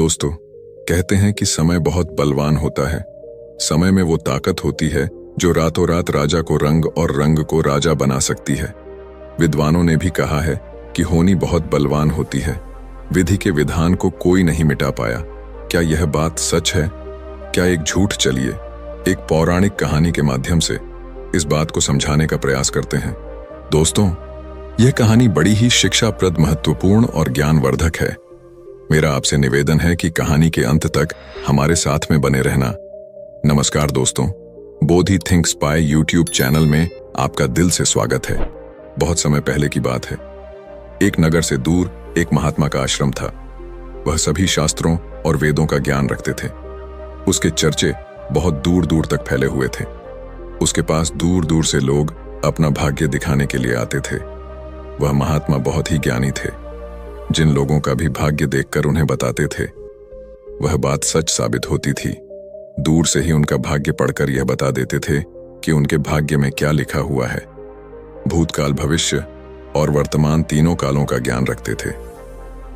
दोस्तों, कहते हैं कि समय बहुत बलवान होता है। समय में वो ताकत होती है जो रातों रात राजा को रंग और रंग को राजा बना सकती है। विद्वानों ने भी कहा है कि होनी बहुत बलवान होती है। विधि के विधान को कोई नहीं मिटा पाया। क्या यह बात सच है? क्या एक झूठ? चलिए एक पौराणिक कहानी के माध्यम से इस बात को समझाने का प्रयास करते हैं। दोस्तों, यह कहानी बड़ी ही शिक्षाप्रद, महत्वपूर्ण और ज्ञानवर्धक है। मेरा आपसे निवेदन है कि कहानी के अंत तक हमारे साथ में बने रहना। नमस्कार दोस्तों, बोधि थिंक्स बाय यूट्यूब चैनल में आपका दिल से स्वागत है। बहुत समय पहले की बात है। एक नगर से दूर एक महात्मा का आश्रम था। वह सभी शास्त्रों और वेदों का ज्ञान रखते थे। उसके चर्चे बहुत दूर दूर तक फैले हुए थे। उसके पास दूर दूर से लोग अपना भाग्य दिखाने के लिए आते थे। वह महात्मा बहुत ही ज्ञानी थे। जिन लोगों का भी भाग्य देखकर उन्हें बताते थे, वह बात सच साबित होती थी। दूर से ही उनका भाग्य पढ़कर यह बता देते थे कि उनके भाग्य में क्या लिखा हुआ है। भूतकाल, भविष्य और वर्तमान तीनों कालों का ज्ञान रखते थे।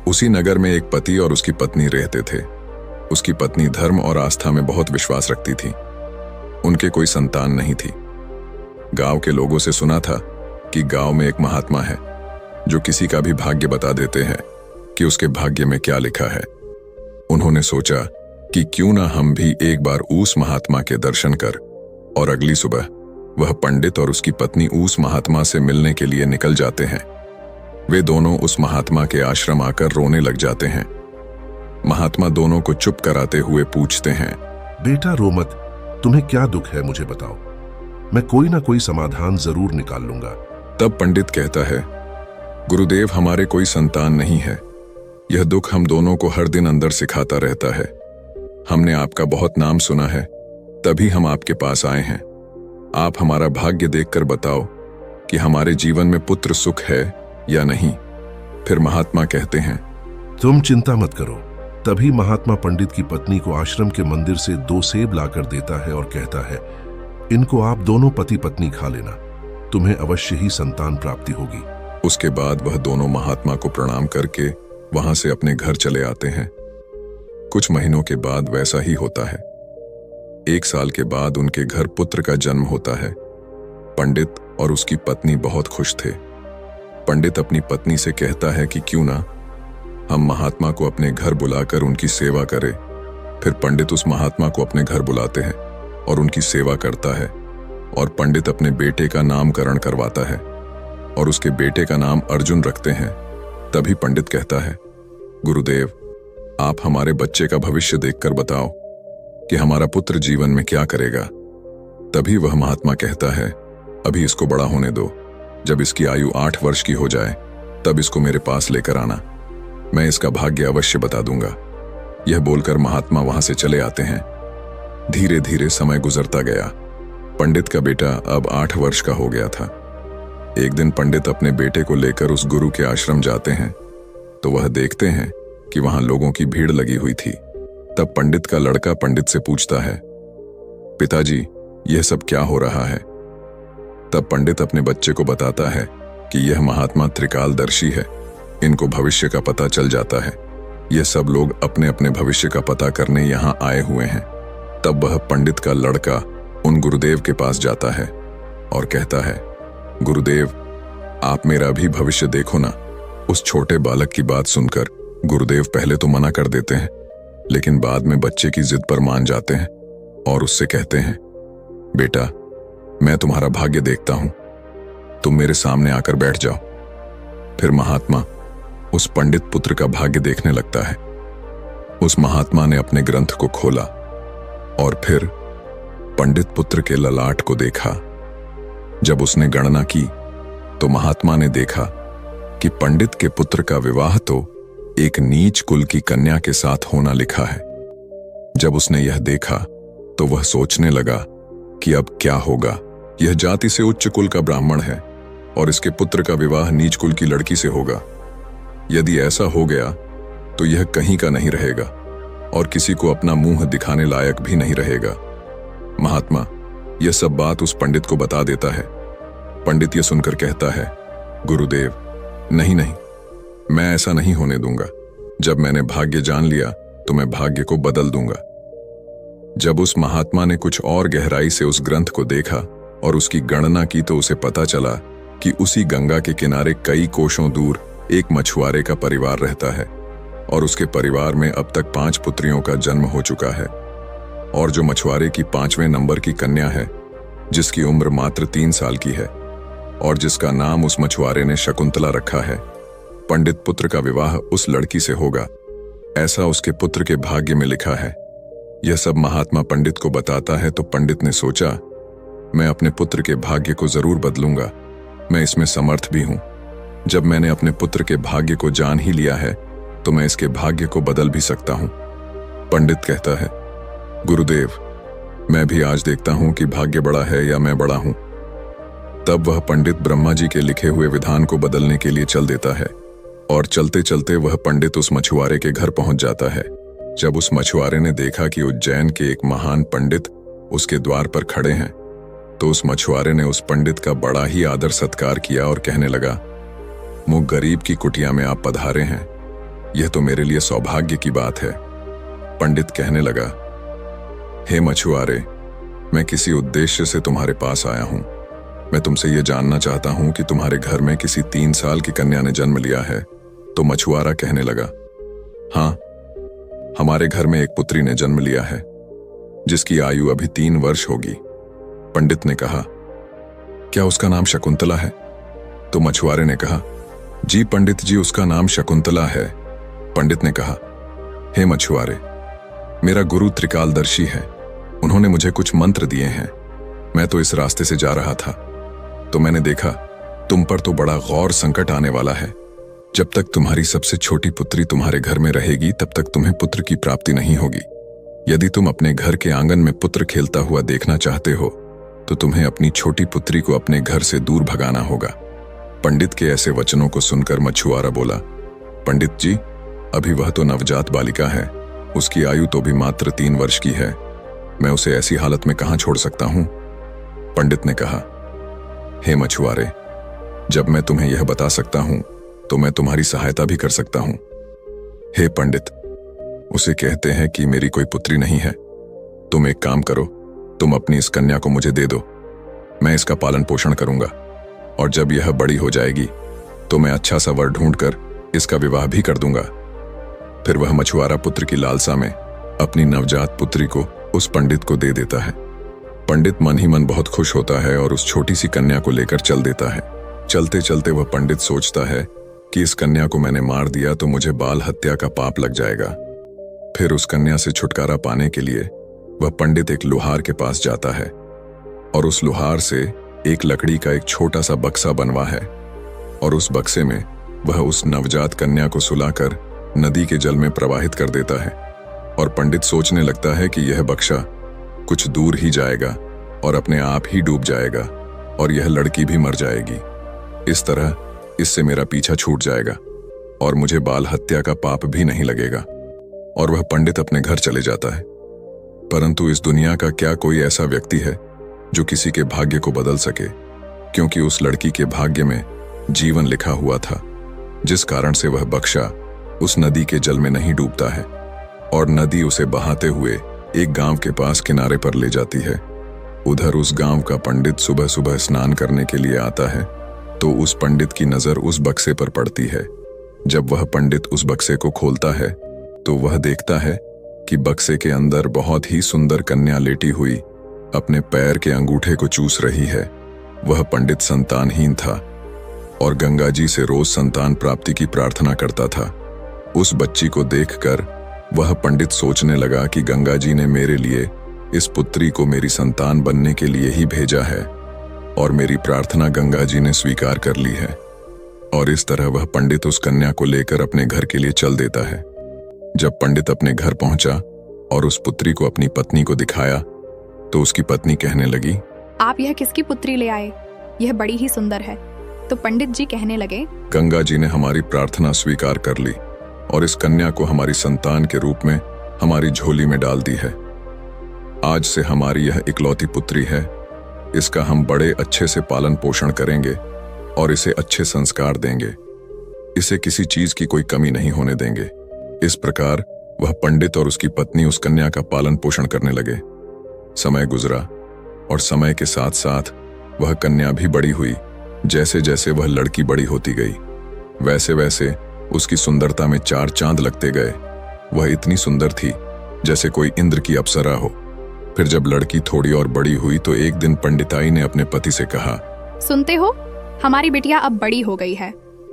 उसी नगर में एक पति और उसकी पत्नी रहते थे। उसकी पत्नी धर्म और आस्था में बहुत विश्वास रखती थी। उनके कोई संतान नहीं थी। गांव के लोगों से सुना था कि गांव में एक महात्मा है जो किसी का भी भाग्य बता देते हैं कि उसके भाग्य में क्या लिखा है। उन्होंने सोचा कि क्यों ना हम भी एक बार उस महात्मा के दर्शन कर, और अगली सुबह वह पंडित और उसकी पत्नी उस महात्मा से मिलने के लिए निकल जाते हैं। वे दोनों उस महात्मा के आश्रम आकर रोने लग जाते हैं। महात्मा दोनों को चुप कराते हुए पूछते हैं, बेटा रो मत, तुम्हें क्या दुख है मुझे बताओ, मैं कोई ना कोई समाधान जरूर निकाल लूंगा। तब पंडित कहता है, गुरुदेव, हमारे कोई संतान नहीं है। यह दुख हम दोनों को हर दिन अंदर सिखाता रहता है। हमने आपका बहुत नाम सुना है, तभी हम आपके पास आए हैं। आप हमारा भाग्य देखकर बताओ कि हमारे जीवन में पुत्र सुख है या नहीं। फिर महात्मा कहते हैं, तुम चिंता मत करो। तभी महात्मा पंडित की पत्नी को आश्रम के मंदिर से 2 सेब लाकर देता है और कहता है, इनको आप दोनों पति पत्नी खा लेना, तुम्हें अवश्य ही संतान प्राप्ति होगी। उसके बाद वह दोनों महात्मा को प्रणाम करके वहां से अपने घर चले आते हैं। कुछ महीनों के बाद वैसा ही होता है। 1 साल के बाद उनके घर पुत्र का जन्म होता है। पंडित और उसकी पत्नी बहुत खुश थे। पंडित अपनी पत्नी से कहता है कि क्यों ना हम महात्मा को अपने घर बुलाकर उनकी सेवा करें। फिर पंडित उस महात्मा को अपने घर बुलाते हैं और उनकी सेवा करता है। और पंडित अपने बेटे का नामकरण करवाता है और उसके बेटे का नाम अर्जुन रखते हैं। तभी पंडित कहता है, गुरुदेव, आप हमारे बच्चे का भविष्य देखकर बताओ कि हमारा पुत्र जीवन में क्या करेगा। तभी वह महात्मा कहता है, अभी इसको बड़ा होने दो। जब इसकी आयु 8 वर्ष की हो जाए तब इसको मेरे पास लेकर आना, मैं इसका भाग्य अवश्य बता दूंगा। यह बोलकर महात्मा वहां से चले आते हैं। धीरे धीरे समय गुजरता गया। पंडित का बेटा अब 8 वर्ष का हो गया था। एक दिन पंडित अपने बेटे को लेकर उस गुरु के आश्रम जाते हैं तो वह देखते हैं कि वहां लोगों की भीड़ लगी हुई थी। तब पंडित का लड़का पंडित से पूछता है, पिताजी, यह सब क्या हो रहा है? तब पंडित अपने बच्चे को बताता है कि यह महात्मा त्रिकालदर्शी है। इनको भविष्य का पता चल जाता है। यह सब लोग अपने अपने भविष्य का पता करने यहाँ आए हुए हैं। तब वह पंडित का लड़का उन गुरुदेव के पास जाता है और कहता है, गुरुदेव, आप मेरा भी भविष्य देखो ना। उस छोटे बालक की बात सुनकर गुरुदेव पहले तो मना कर देते हैं, लेकिन बाद में बच्चे की जिद पर मान जाते हैं और उससे कहते हैं, बेटा, मैं तुम्हारा भाग्य देखता हूं, तुम मेरे सामने आकर बैठ जाओ। फिर महात्मा उस पंडित पुत्र का भाग्य देखने लगता है। उस महात्मा ने अपने ग्रंथ को खोला और फिर पंडित पुत्र के ललाट को देखा। जब उसने गणना की तो महात्मा ने देखा कि पंडित के पुत्र का विवाह तो एक नीच कुल की कन्या के साथ होना लिखा है। जब उसने यह देखा तो वह सोचने लगा कि अब क्या होगा। यह जाति से उच्च कुल का ब्राह्मण है और इसके पुत्र का विवाह नीच कुल की लड़की से होगा। यदि ऐसा हो गया तो यह कहीं का नहीं रहेगा और किसी को अपना मुंह दिखाने लायक भी नहीं रहेगा। महात्मा यह सब बात उस पंडित को बता देता है। पंडित यह सुनकर कहता है, गुरुदेव, नहीं नहीं, मैं ऐसा नहीं होने दूंगा। जब मैंने भाग्य जान लिया तो मैं भाग्य को बदल दूंगा। जब उस महात्मा ने कुछ और गहराई से उस ग्रंथ को देखा और उसकी गणना की तो उसे पता चला कि उसी गंगा के किनारे कई कोसों दूर एक मछुआरे का परिवार रहता है और उसके परिवार में अब तक 5 पुत्रियों का जन्म हो चुका है। और जो मछुआरे की 5वें नंबर की कन्या है, जिसकी उम्र मात्र 3 साल की है और जिसका नाम उस मछुआरे ने शकुंतला रखा है, पंडित पुत्र का विवाह उस लड़की से होगा, ऐसा उसके पुत्र के भाग्य में लिखा है। यह सब महात्मा पंडित को बताता है तो पंडित ने सोचा, मैं अपने पुत्र के भाग्य को जरूर बदलूंगा, मैं इसमें समर्थ भी हूं। जब मैंने अपने पुत्र के भाग्य को जान ही लिया है तो मैं इसके भाग्य को बदल भी सकता हूं। पंडित कहता है, गुरुदेव, मैं भी आज देखता हूं कि भाग्य बड़ा है या मैं बड़ा हूं। तब वह पंडित ब्रह्मा जी के लिखे हुए विधान को बदलने के लिए चल देता है और चलते चलते वह पंडित उस मछुआरे के घर पहुंच जाता है। जब उस मछुआरे ने देखा कि उज्जैन के एक महान पंडित उसके द्वार पर खड़े हैं तो उस मछुआरे ने उस पंडित का बड़ा ही आदर सत्कार किया और कहने लगा, मुझ गरीब की कुटिया में आप पधारे हैं, यह तो मेरे लिए सौभाग्य की बात है। पंडित कहने लगा, हे मछुआरे, मैं किसी उद्देश्य से तुम्हारे पास आया हूं। मैं तुमसे यह जानना चाहता हूं कि तुम्हारे घर में किसी 3 साल की कन्या ने जन्म लिया है। तो मछुआरा कहने लगा, हाँ, हमारे घर में एक पुत्री ने जन्म लिया है जिसकी आयु अभी 3 वर्ष होगी। पंडित ने कहा, क्या उसका नाम शकुंतला है? तो मछुआरे ने कहा, जी पंडित जी, उसका नाम शकुंतला है। पंडित ने कहा, हे मछुआरे, मेरा गुरु त्रिकालदर्शी है, उन्होंने मुझे कुछ मंत्र दिए हैं। मैं तो इस रास्ते से जा रहा था तो मैंने देखा तुम पर तो बड़ा गौर संकट आने वाला है। जब तक तुम्हारी सबसे छोटी पुत्री तुम्हारे घर में रहेगी तब तक तुम्हें पुत्र की प्राप्ति नहीं होगी। यदि तुम अपने घर के आंगन में पुत्र खेलता हुआ देखना चाहते हो तो तुम्हें अपनी छोटी पुत्री को अपने घर से दूर भगाना होगा। पंडित के ऐसे वचनों को सुनकर मछुआरा बोला, पंडित जी, अभी वह तो नवजात बालिका है, उसकी आयु तो भी मात्र 3 वर्ष की है, मैं उसे ऐसी हालत में कहां छोड़ सकता हूं? पंडित ने कहा, हे मछुआरे, जब मैं तुम्हें यह बता सकता हूं तो मैं तुम्हारी सहायता भी कर सकता हूं। हे पंडित, उसे कहते हैं कि मेरी कोई पुत्री नहीं है। तुम एक काम करो, तुम अपनी इस कन्या को मुझे दे दो, मैं इसका पालन पोषण करूंगा और जब यह बड़ी हो जाएगी तो मैं अच्छा सा वर ढूंढकर इसका विवाह भी कर दूंगा। फिर वह मछुआरा पुत्र की लालसा में अपनी नवजात पुत्री को उस पंडित को दे देता है। पंडित मन ही मन बहुत खुश होता है और उस छोटी सी कन्या को लेकर चल देता है। चलते चलते वह पंडित सोचता है कि इस कन्या को मैंने मार दिया तो मुझे बाल हत्या का पाप लग जाएगा। फिर उस कन्या से छुटकारा पाने के लिए वह पंडित एक लोहार के पास जाता है और उस लोहार से एक लकड़ी का एक छोटा सा बक्सा बनवा है और उस बक्से में वह उस नवजात कन्या को सुलाकर नदी के जल में प्रवाहित कर देता है। और पंडित सोचने लगता है कि यह बक्सा कुछ दूर ही जाएगा और अपने आप ही डूब जाएगा और यह लड़की भी मर जाएगी। इस तरह इससे मेरा पीछा छूट जाएगा और मुझे बाल हत्या का पाप भी नहीं लगेगा। और वह पंडित अपने घर चले जाता है। परंतु इस दुनिया का क्या कोई ऐसा व्यक्ति है जो किसी के भाग्य को बदल सके? क्योंकि उस लड़की के भाग्य में जीवन लिखा हुआ था, जिस कारण से वह बक्सा उस नदी के जल में नहीं डूबता है और नदी उसे बहाते हुए एक गांव के पास किनारे पर ले जाती है। उधर उस गांव का पंडित सुबह सुबह स्नान करने के लिए आता है तो उस पंडित की नजर उस बक्से पर पड़ती है। जब वह पंडित उस बक्से को खोलता है तो वह देखता है कि बक्से के अंदर बहुत ही सुंदर कन्या लेटी हुई अपने पैर के अंगूठे को चूस रही है। वह पंडित संतानहीन था और गंगा जी से रोज संतान प्राप्ति की प्रार्थना करता था। उस बच्ची को देखकर वह पंडित सोचने लगा कि गंगा जी ने मेरे लिए इस पुत्री को मेरी संतान बनने के लिए ही भेजा है और मेरी प्रार्थना गंगा जी ने स्वीकार कर ली है। और इस तरह वह पंडित उस कन्या को लेकर अपने घर के लिए चल देता है। जब पंडित अपने घर पहुंचा और उस पुत्री को अपनी पत्नी को दिखाया तो उसकी पत्नी कहने लगी, आप यह किसकी पुत्री ले आए? यह बड़ी ही सुंदर है। तो पंडित जी कहने लगे, गंगा जी ने हमारी प्रार्थना स्वीकार कर ली और इस कन्या को हमारी संतान के रूप में हमारी झोली में डाल दी है। आज से हमारी यह इकलौती पुत्री है। इसका हम बड़े अच्छे से पालन पोषण करेंगे और इसे अच्छे संस्कार देंगे। इसे किसी चीज की कोई कमी नहीं होने देंगे। इस प्रकार वह पंडित और उसकी पत्नी उस कन्या का पालन पोषण करने लगे। समय गुजरा और समय के साथ साथ वह कन्या भी बड़ी हुई। जैसे जैसे वह लड़की बड़ी होती गई, वैसे वैसे उसकी सुंदरता में चार चांद लगते गए। वह इतनी सुंदर थी जैसे कोई इंद्र की अप्सरा हो। फिर जब लड़की थोड़ी और बड़ी हुई तो एक दिन पंडिताई ने अपने पति से कहा, सुनते हो, हमारी बिटिया अब बड़ी हो गई है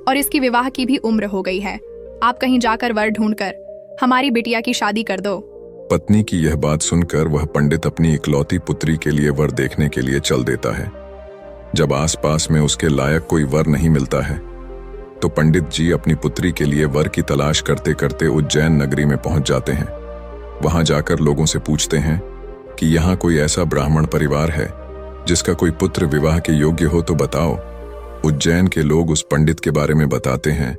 और इसकी विवाह की भी उम्र हो गई है। आप कहीं जाकर वर ढूंढकर हमारी बिटिया की शादी कर दो। पत्नी की यह बात सुनकर वह पंडित अपनी इकलौती पुत्री के लिए वर देखने के लिए चल देता है। जब आसपास में उसके लायक कोई वर नहीं मिलता है तो पंडित जी अपनी पुत्री के लिए वर की तलाश करते करते उज्जैन नगरी में पहुंच जाते हैं। वहां जाकर लोगों से पूछते हैं कि यहाँ कोई ऐसा ब्राह्मण परिवार है जिसका कोई पुत्र विवाह के योग्य हो तो बताओ। उज्जैन के लोग उस पंडित के बारे में बताते हैं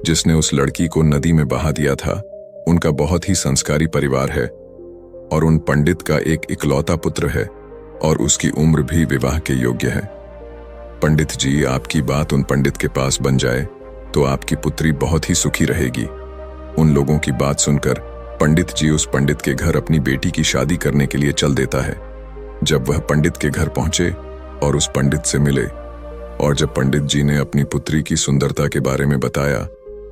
जिसने उस लड़की को नदी में बहा दिया था। उनका बहुत ही संस्कारी परिवार है और उन पंडित का एक इकलौता पुत्र है और उसकी उम्र भी विवाह के योग्य है। पंडित जी, आपकी बात उन पंडित के पास बन जाए तो आपकी पुत्री बहुत ही सुखी रहेगी। उन लोगों की बात सुनकर पंडित जी उस पंडित के घर अपनी बेटी की शादी करने के लिए चल देता है। जब वह पंडित के घर पहुंचे और उस पंडित से मिले और जब पंडित जी ने अपनी पुत्री की सुंदरता के बारे में बताया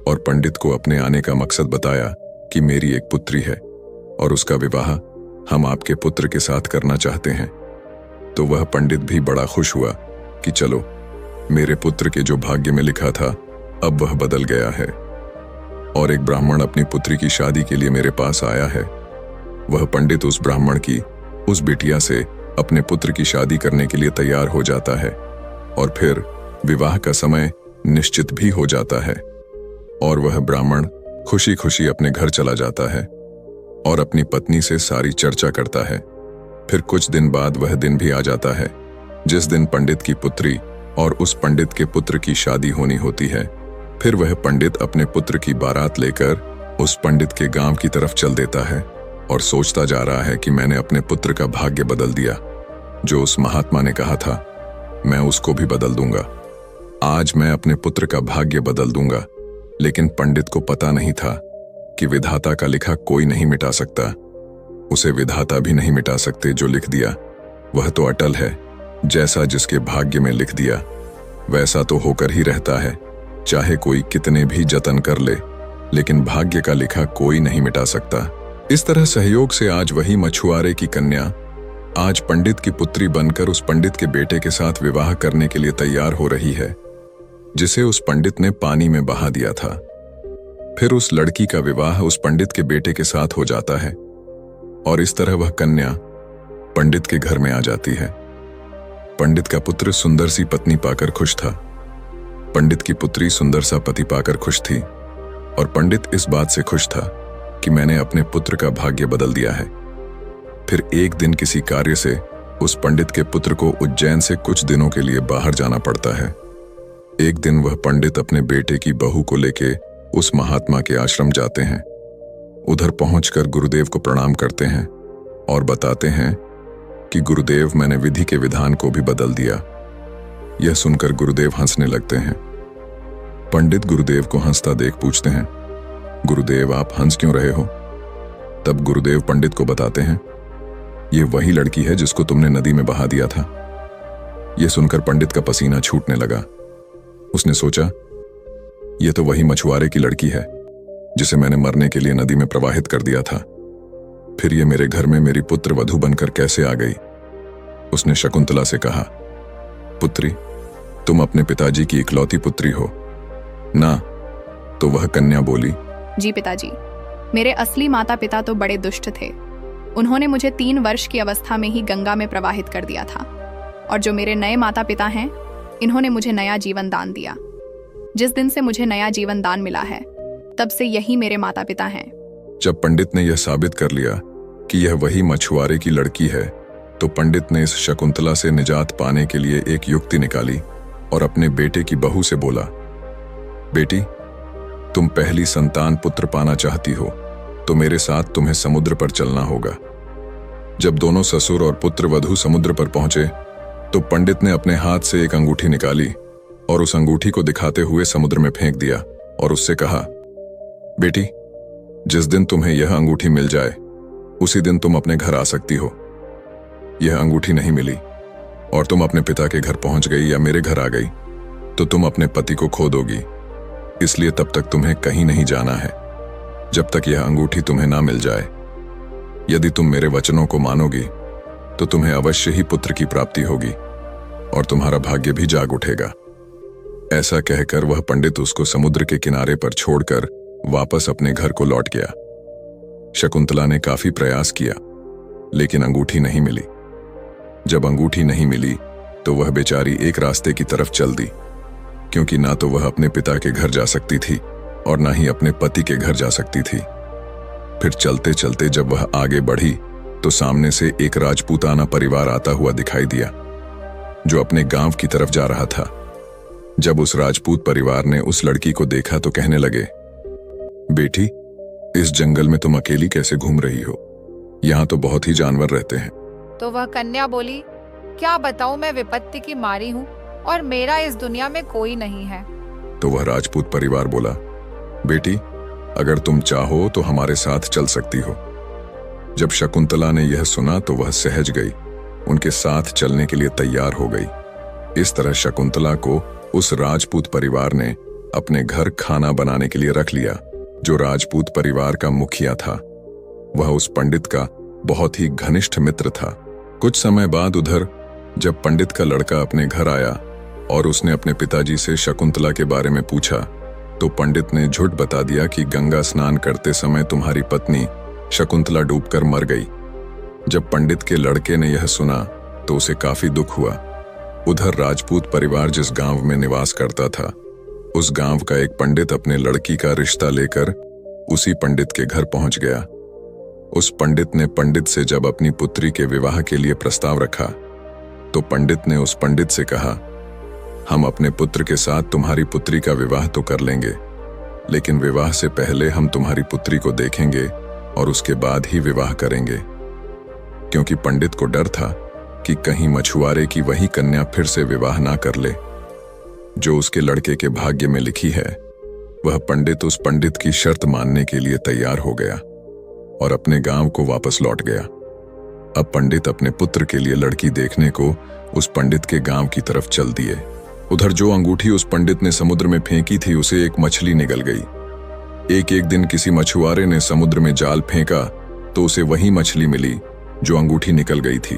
और पंडित को अपने आने का मकसद बताया कि मेरी एक पुत्री है और उसका विवाह हम आपके पुत्र के साथ करना चाहते हैं, तो वह पंडित भी बड़ा खुश हुआ कि चलो, मेरे पुत्र के जो भाग्य में लिखा था अब वह बदल गया है और एक ब्राह्मण अपनी पुत्री की शादी के लिए मेरे पास आया है। वह पंडित उस ब्राह्मण की उस बिटिया से अपने पुत्र की शादी करने के लिए तैयार हो जाता है और फिर विवाह का समय निश्चित भी हो जाता है और वह ब्राह्मण खुशी खुशी अपने घर चला जाता है और अपनी पत्नी से सारी चर्चा करता है। फिर कुछ दिन बाद वह दिन भी आ जाता है जिस दिन पंडित की पुत्री और उस पंडित के पुत्र की शादी होनी होती है। फिर वह पंडित अपने पुत्र की बारात लेकर उस पंडित के गांव की तरफ चल देता है और सोचता जा रहा है कि मैंने अपने पुत्र का भाग्य बदल दिया। जो उस महात्मा ने कहा था मैं उसको भी बदल दूंगा। आज मैं अपने पुत्र का भाग्य बदल दूंगा। लेकिन पंडित को पता नहीं था कि विधाता का लिखा कोई नहीं मिटा सकता। उसे विधाता भी नहीं मिटा सकते। जो लिख दिया वह तो अटल है। जैसा जिसके भाग्य में लिख दिया वैसा तो होकर ही रहता है, चाहे कोई कितने भी जतन कर ले, लेकिन भाग्य का लिखा कोई नहीं मिटा सकता। इस तरह सहयोग से आज वही मछुआरे की कन्या आज पंडित की पुत्री बनकर उस पंडित के बेटे के साथ विवाह करने के लिए तैयार हो रही है जिसे उस पंडित ने पानी में बहा दिया था। फिर उस लड़की का विवाह उस पंडित के बेटे के साथ हो जाता है और इस तरह वह कन्या पंडित के घर में आ जाती है। पंडित का पुत्र सुंदर सी पत्नी पाकर खुश था। पंडित की पुत्री सुंदर सा पति पाकर खुश थी और पंडित इस बात से खुश था कि मैंने अपने पुत्र का भाग्य बदल दिया है। फिर एक दिन किसी कार्य से उस पंडित के पुत्र को उज्जैन से कुछ दिनों के लिए बाहर जाना पड़ता है। एक दिन वह पंडित अपने बेटे की बहू को लेके उस महात्मा के आश्रम जाते हैं। उधर पहुंचकर गुरुदेव को प्रणाम करते हैं और बताते हैं कि गुरुदेव, मैंने विधि के विधान को भी बदल दिया। यह सुनकर गुरुदेव हंसने लगते हैं। पंडित गुरुदेव को हंसता देख पूछते हैं, गुरुदेव आप हंस क्यों रहे हो? तब गुरुदेव पंडित को बताते हैं, ये वही लड़की है जिसको तुमने नदी में बहा दिया था। यह सुनकर पंडित का पसीना छूटने लगा। उसने सोचा, यह तो वही मछुआरे की लड़की है जिसे मैंने मरने के लिए नदी में प्रवाहित कर दिया था। फिर यह मेरे घर में मेरी पुत्र वधू बनकर कैसे आ गई? उसने शकुंतला से कहा, पुत्री, तुम अपने पिताजी की इकलौती पुत्री हो ना? तो वह कन्या बोली, जी पिताजी, मेरे असली माता पिता तो बड़े दुष्ट थे। उन्होंने मुझे 3 वर्ष की अवस्था में ही गंगा में प्रवाहित कर दिया था और जो मेरे नए माता पिता हैं, इन्होंने मुझे नया जीवन दान दिया। जिस दिन से मुझे नया जीवन दान मिला है तब से यही मेरे माता पिता हैं। जब पंडित ने यह साबित कर लिया कि यह वही मछुआरे की लड़की है तो पंडित ने इस शकुंतला से निजात पाने के लिए एक युक्ति निकाली और अपने बेटे की बहू से बोला, बेटी, तुम पहली संतान पुत्र पाना चाहती हो तो मेरे साथ तुम्हें समुद्र पर चलना होगा। जब दोनों ससुर और पुत्र वधू समुद्र पर पहुंचे तो पंडित ने अपने हाथ से एक अंगूठी निकाली और उस अंगूठी को दिखाते हुए समुद्र में फेंक दिया और उससे कहा, बेटी, जिस दिन तुम्हें यह अंगूठी मिल जाए उसी दिन तुम अपने घर आ सकती हो। यह अंगूठी नहीं मिली और तुम अपने पिता के घर पहुंच गई या मेरे घर आ गई तो तुम अपने पति को खो दोगी। इसलिए तब तक तुम्हें कहीं नहीं जाना है जब तक यह अंगूठी तुम्हें ना मिल जाए। यदि तुम मेरे वचनों को मानोगी तो तुम्हें अवश्य ही पुत्र की प्राप्ति होगी और तुम्हारा भाग्य भी जाग उठेगा। ऐसा कहकर वह पंडित उसको समुद्र के किनारे पर छोड़कर वापस अपने घर को लौट गया। शकुंतला ने काफी प्रयास किया लेकिन अंगूठी नहीं मिली। जब अंगूठी नहीं मिली तो वह बेचारी एक रास्ते की तरफ चल दी, क्योंकि ना तो वह अपने पिता के घर जा सकती थी और ना ही अपने पति के घर जा सकती थी। फिर चलते चलते जब वह आगे बढ़ी तो सामने से एक राजपूताना परिवार आता हुआ दिखाई दिया जो अपने गांव की तरफ जा रहा था। जब उस राजपूत परिवार ने उस लड़की को देखा तो कहने लगे, बेटी, इस जंगल में तुम अकेली कैसे घूम रही हो? यहाँ तो बहुत ही जानवर रहते हैं। तो वह कन्या बोली, क्या बताऊं, मैं विपत्ति की मारी हूँ और मेरा इस दुनिया में कोई नहीं है। तो वह राजपूत परिवार बोला, बेटी, अगर तुम चाहो तो हमारे साथ चल सकती हो। जब शकुंतला ने यह सुना तो वह सहज गई, उनके साथ चलने के लिए तैयार हो गई। इस तरह शकुंतला को उस राजपूत परिवार ने अपने घर खाना बनाने के लिए रख लिया। जो राजपूत परिवार का मुखिया था वह उस पंडित का बहुत ही घनिष्ठ मित्र था। कुछ समय बाद उधर जब पंडित का लड़का अपने घर आया और उसने अपने पिताजी से शकुंतला के बारे में पूछा तो पंडित ने झूठ बता दिया कि गंगा स्नान करते समय तुम्हारी पत्नी शकुंतला डूबकर मर गई। जब पंडित के लड़के ने यह सुना तो उसे काफी दुख हुआ। उधर राजपूत परिवार जिस गांव में निवास करता था उस गांव का एक पंडित अपने लड़की का रिश्ता लेकर उसी पंडित के घर पहुंच गया। उस पंडित ने पंडित से जब अपनी पुत्री के विवाह के लिए प्रस्ताव रखा तो पंडित ने उस पंडित से कहा, हम अपने पुत्र के साथ तुम्हारी पुत्री का विवाह तो कर लेंगे, लेकिन विवाह से पहले हम तुम्हारी पुत्री को देखेंगे और उसके बाद ही विवाह करेंगे। क्योंकि पंडित को डर था कि कहीं मछुआरे की वही कन्या फिर से विवाह ना कर ले जो उसके लड़के के भाग्य में लिखी है। वह पंडित उस पंडित की शर्त मानने के लिए तैयार हो गया और अपने गांव को वापस लौट गया। अब पंडित अपने पुत्र के लिए लड़की देखने को उस पंडित के गांव की तरफ चल दिए। उधर जो अंगूठी उस पंडित ने समुद्र में फेंकी थी उसे एक मछली निगल गई। एक दिन किसी मछुआरे ने समुद्र में जाल फेंका तो उसे वही मछली मिली जो अंगूठी निकल गई थी।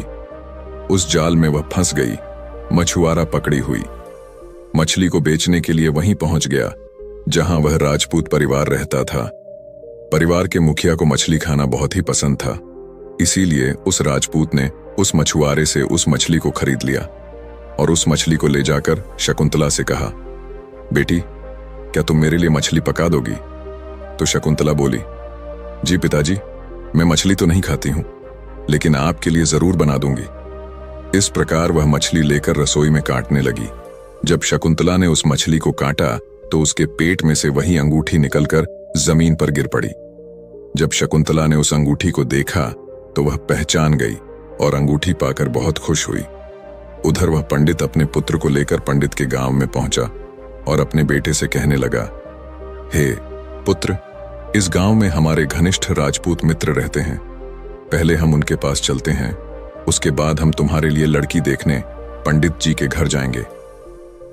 उस जाल में वह फंस गई। मछुआरा पकड़ी हुई। मछली को बेचने के लिए वहीं पहुंच गया जहां वह राजपूत परिवार रहता था। परिवार के मुखिया को मछली खाना बहुत ही पसंद था, इसीलिए उस राजपूत ने उस मछुआरे से उस मछली को खरीद लिया और उस मछली को ले जाकर शकुंतला से कहा, बेटी, क्या तुम मेरे लिए मछली पका दोगी? तो शकुंतला बोली, जी पिताजी, मैं मछली तो नहीं खाती हूं, लेकिन आपके लिए जरूर बना दूंगी। इस प्रकार वह मछली लेकर रसोई में काटने लगी। जब शकुंतला ने उस मछली को काटा तो उसके पेट में से वही अंगूठी निकलकर जमीन पर गिर पड़ी। जब शकुंतला ने उस अंगूठी को देखा तो वह पहचान गई और अंगूठी पाकर बहुत खुश हुई। उधर वह पंडित अपने पुत्र को लेकर पंडित के गांव में पहुंचा और अपने बेटे से कहने लगा, हे पुत्र, इस गांव में हमारे घनिष्ठ राजपूत मित्र रहते हैं। पहले हम उनके पास चलते हैं, उसके बाद हम तुम्हारे लिए लड़की देखने पंडित जी के घर जाएंगे।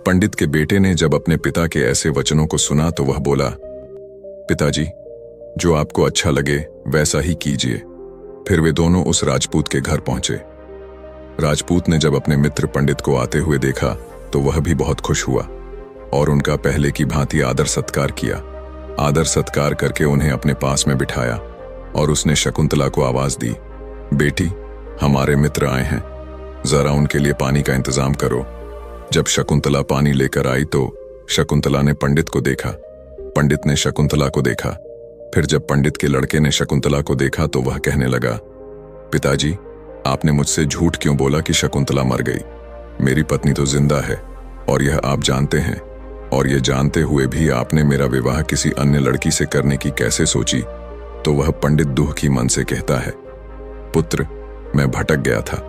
पंडित के बेटे ने जब अपने पिता के ऐसे वचनों को सुना तो वह बोला, पिताजी, जो आपको अच्छा लगे वैसा ही कीजिए। फिर वे दोनों उस राजपूत के घर पहुंचे। राजपूत ने जब अपने मित्र पंडित को आते हुए देखा तो वह भी बहुत खुश हुआ और उनका पहले की भांति आदर सत्कार किया। आदर सत्कार करके उन्हें अपने पास में बिठाया और उसने शकुंतला को आवाज दी, बेटी, हमारे मित्र आए हैं, जरा उनके लिए पानी का इंतजाम करो। जब शकुंतला पानी लेकर आई तो शकुंतला ने पंडित को देखा, पंडित ने शकुंतला को देखा। फिर जब पंडित के लड़के ने शकुंतला को देखा तो वह कहने लगा, पिताजी, आपने मुझसे झूठ क्यों बोला कि शकुंतला मर गई? मेरी पत्नी तो जिंदा है और यह आप जानते हैं, और यह जानते हुए भी आपने मेरा विवाह किसी अन्य लड़की से करने की कैसे सोची? तो वह पंडित दुख की मन से कहता है, पुत्र, मैं भटक गया था।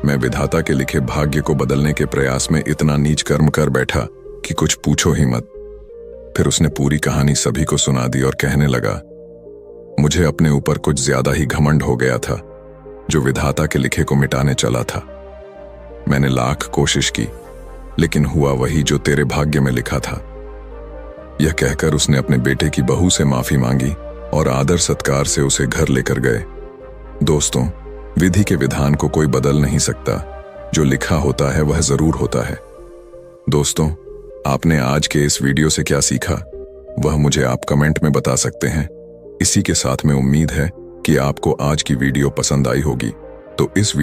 मैं विधाता के लिखे भाग्य को बदलने के प्रयास में इतना नीच कर्म कर बैठा कि कुछ पूछो ही मत। फिर उसने पूरी कहानी सभी को सुना दी और कहने लगा, मुझे अपने ऊपर कुछ ज्यादा ही घमंड हो गया था, जो विधाता के लिखे को मिटाने चला था। मैंने लाख कोशिश की, लेकिन हुआ वही जो तेरे भाग्य में लिखा था। यह कहकर उसने अपने बेटे की बहू से माफी मांगी और आदर सत्कार से उसे घर लेकर गए। दोस्तों, विधि के विधान को कोई बदल नहीं सकता, जो लिखा होता है वह जरूर होता है। दोस्तों, आपने आज के इस वीडियो से क्या सीखा, वह मुझे आप कमेंट में बता सकते हैं। इसी के साथ में उम्मीद है कि आपको आज की वीडियो पसंद आई होगी। तो इस